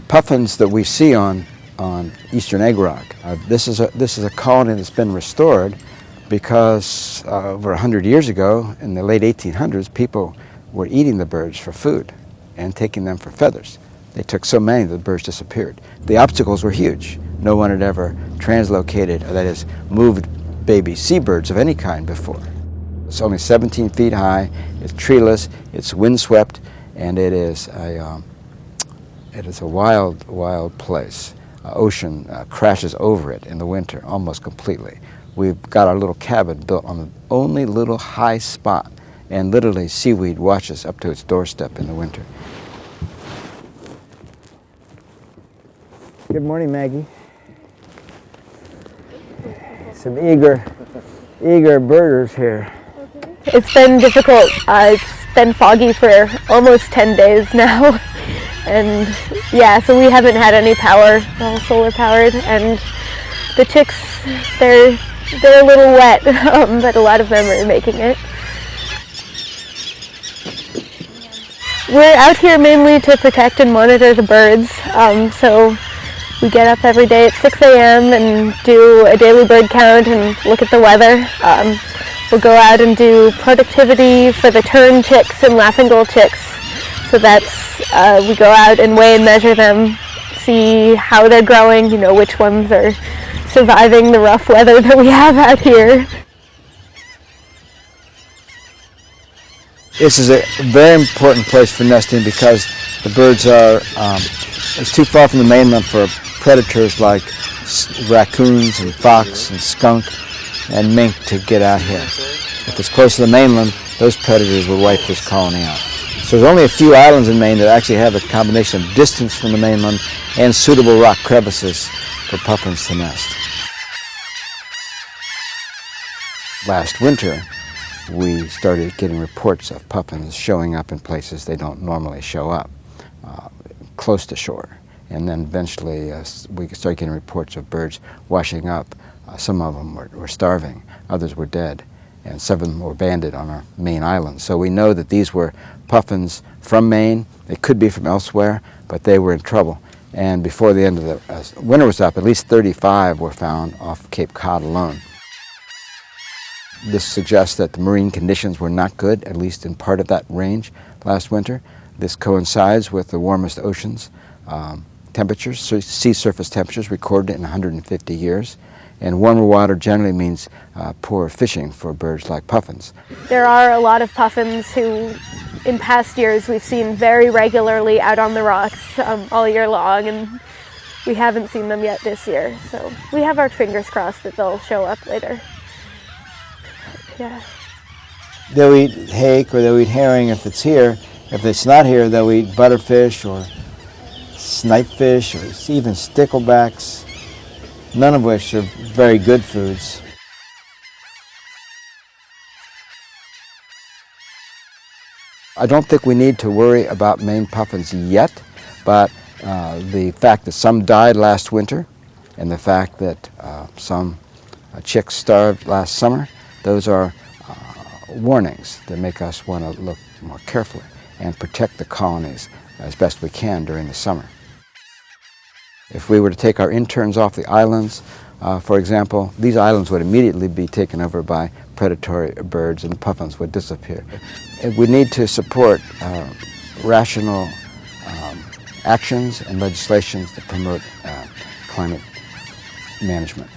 puffins that we see on eastern egg rock. This is a colony that's been restored because over 100 years ago, in the late 1800s, people were eating the birds for food and taking them for feathers. They took so many that the birds disappeared. The obstacles were huge. No one had ever translocated, or that is, moved baby seabirds of any kind before. It's only 17 feet high, it's treeless, it's windswept, and it is a wild place. Ocean crashes over it in the winter almost completely. We've got our little cabin built on the only little high spot, and literally seaweed washes up to its doorstep in the winter. Good morning, Maggie. Some eager birders here. It's been difficult. It's been foggy for almost 10 days now. And yeah, so we haven't had any power, all solar powered. And the chicks, they're a little wet, but a lot of them are making it. We're out here mainly to protect and monitor the birds. So we get up every day at 6 a.m. and do a daily bird count and look at the weather. We'll go out and do productivity for the tern chicks and laughing gull chicks. So that's, we go out and weigh and measure them, see how they're growing, which ones are surviving the rough weather that we have out here. This is a very important place for nesting because the birds are, it's too far from the mainland for predators like raccoons and fox and skunk and mink to get out here. If it's close to the mainland, those predators would wipe this colony out. So there's only a few islands in Maine that actually have a combination of distance from the mainland and suitable rock crevices for puffins to nest. Last winter, we started getting reports of puffins showing up in places they don't normally show up, close to shore. And then eventually we started getting reports of birds washing up. Some of them were starving, others were dead, and some of them were banded on our Maine islands. So we know that these were puffins from Maine. They could be from elsewhere, but they were in trouble. And before the end of the winter was up, at least 35 were found off Cape Cod alone. This suggests that the marine conditions were not good, at least in part of that range last winter. This coincides with the warmest oceans temperatures, sea surface temperatures recorded in 150 years. And warmer water generally means poor fishing for birds like puffins. There are a lot of puffins who, in past years, we've seen very regularly out on the rocks all year long, and we haven't seen them yet this year. So we have our fingers crossed that they'll show up later. Yeah. They'll eat hake or they'll eat herring if it's here. If it's not here, they'll eat butterfish or snipefish or even sticklebacks, none of which are very good foods. I don't think we need to worry about Maine puffins yet, but the fact that some died last winter and the fact that some chicks starved last summer, those are warnings that make us want to look more carefully and protect the colonies as best we can during the summer. If we were to take our interns off the islands, for example, these islands would immediately be taken over by predatory birds and the puffins would disappear. We need to support rational actions and legislations that promote climate management.